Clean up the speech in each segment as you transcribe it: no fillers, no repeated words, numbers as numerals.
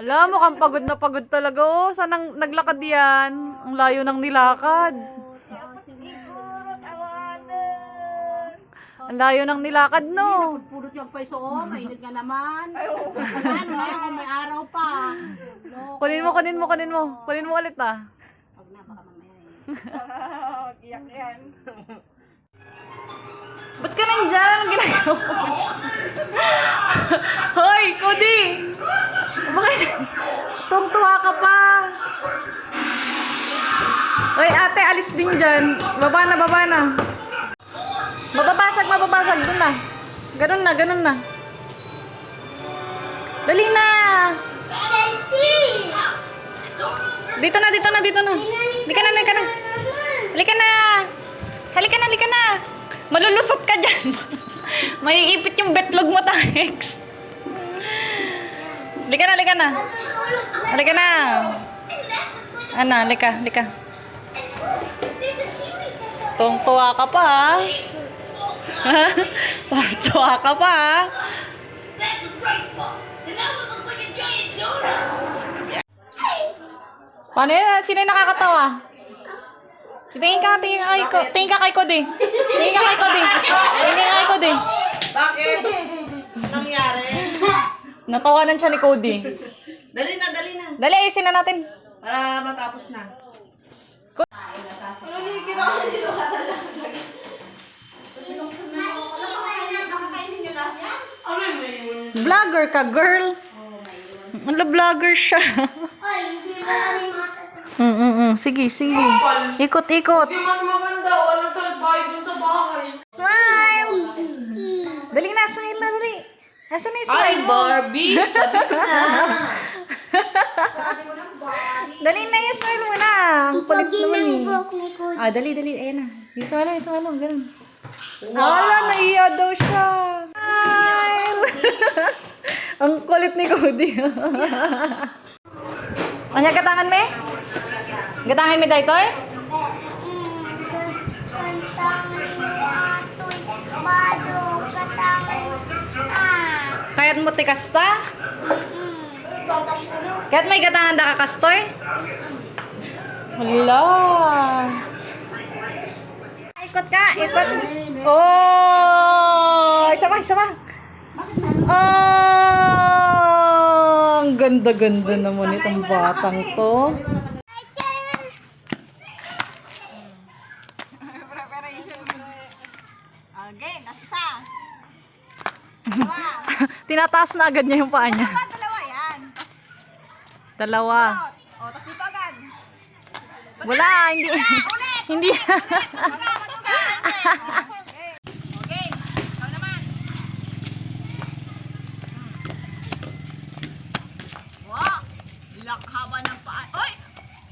Alam mo, mukhang pagod na pagod talaga. Oh, saan naglakad yan? Ang layo ng nilakad. Ang layo ng nilakad, no? Pulot yung paiso, mainit nga naman. Ano na yan kung may araw pa. Kunin mo. Kunin mo ulit, ah. Huwag na, baka mamaya eh. Iyak yan. Ba't ka nandyan? Anong ginagawa mo dyan? Hoy, Cody! Bakit? Tungtuwa ka pa. Hoy, ate, alis din dyan. Baba na. Mababasag dun na. Ganun na. Dali na! Dito na. Halika na. Malulusot ka dyan. Maiipit yung betlog mo, Tahex. Halika na. Halika. Tuwang-tuwa ka pa, ha? Tuwang-tuwa ka pa, ha? Paano yan? Sino yung nakakatawa? Tingin ka kay Cody. Bakit? Nangyari? Natawanan siya ni Cody. Dali na. Dali, ayusin na natin. Para matapos na. Vlogger ka, girl. Wala, vlogger siya. Sige. Ikot. Hindi mas maganda. Walang salbay dun sa bahay. Smile! Dali na, smile na, dali. Asan na yung smile? Ay, Barbie! Sabi ko na. Dali na yung smile mo na. Ang kulit naman eh. Dali. Ayan na. Yung smile mo. Ganun. Wala, naiya daw siya. Smile! Ang kulit ni Cody. Anya gatangan me? Gatangan me daytoy? Kayat mo ti kasta? Kayat may gatangan da ka kastoy? Wala. Ikot. Oh! Isa pa. Ang ganda naman itong batang to. Okay, isa. Tinataas na agad niya yung paa niya. Dalawa yan. Dalawa. Tapos dito agad. Wala, hindi. Okay, ikaw naman. Wow, haba ng paa. Oy,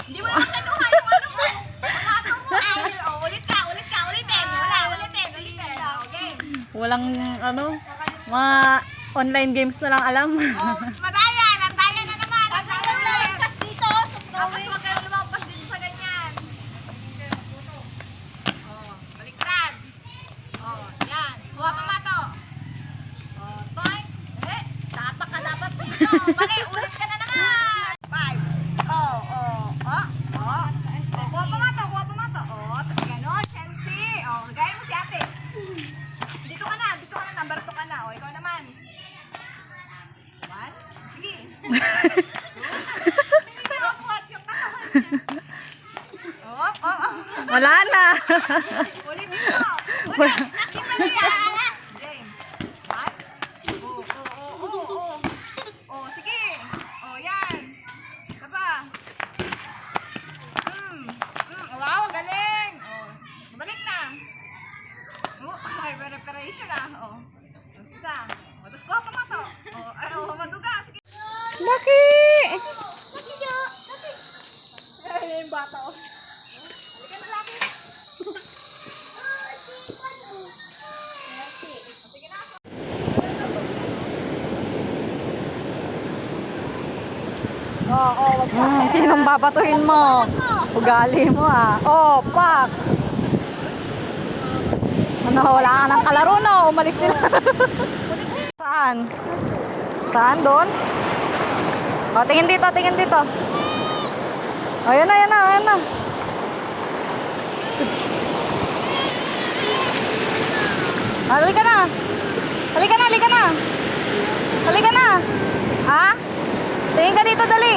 hindi mo naman tanuhan yung ano mo. Pamato mo. Ulitin. Ulitin. Okay. Walang mga online games na lang alam. Madayan na naman. Lumampas dito. Tapos huwag kayong lumampas dito sa ganyan. Baliktad. Yan. Huwag pamato. Point. Tapak ka dapat dito. Mali, ulit ka na naman. 5. Kuha pamato. Tapos gano'n, Chelsea. Gaya mo si ate. Dito ka na. Number 2 ka na. Ikaw naman. 1. Sige. Hindi na makuhat yung katawan niya. Wala na. Ulitin mo. Ulit. Nakita mo yan. James. 1. Sige. Yan. Isa pa. Wow, galing. Balik na. May preparation Isa. Tapos kuha pa mato. Maduga. Sige. Laki! Ay, yung bata. Halika na laki. Sige na. Sinong babatuhin mo? Ugali mo, ah. Pak! Wala ka ng kalaro, no? Umalis sila. Saan? Doon? O, tingin dito, tingin dito. O, yan na, yan na, yan na. Halika na. Halika na, halika na. Halika na. Ha? Tingin ka dito, dali.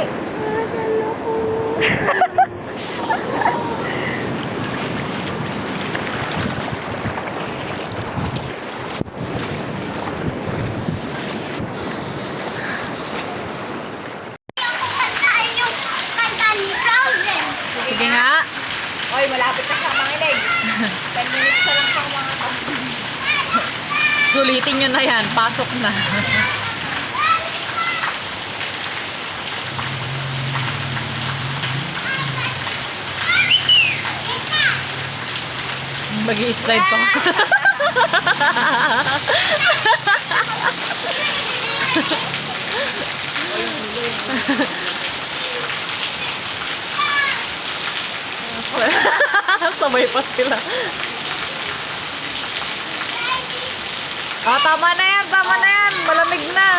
Sige nga. Oy, malapit na siyang manginig. 10 minutes na lang siyang mga Sulitin nyo na yan. Pasok na. Mag-i-slide pa. Sabay pa sila. Ah, tama na yan, tama na yan. Malamig na.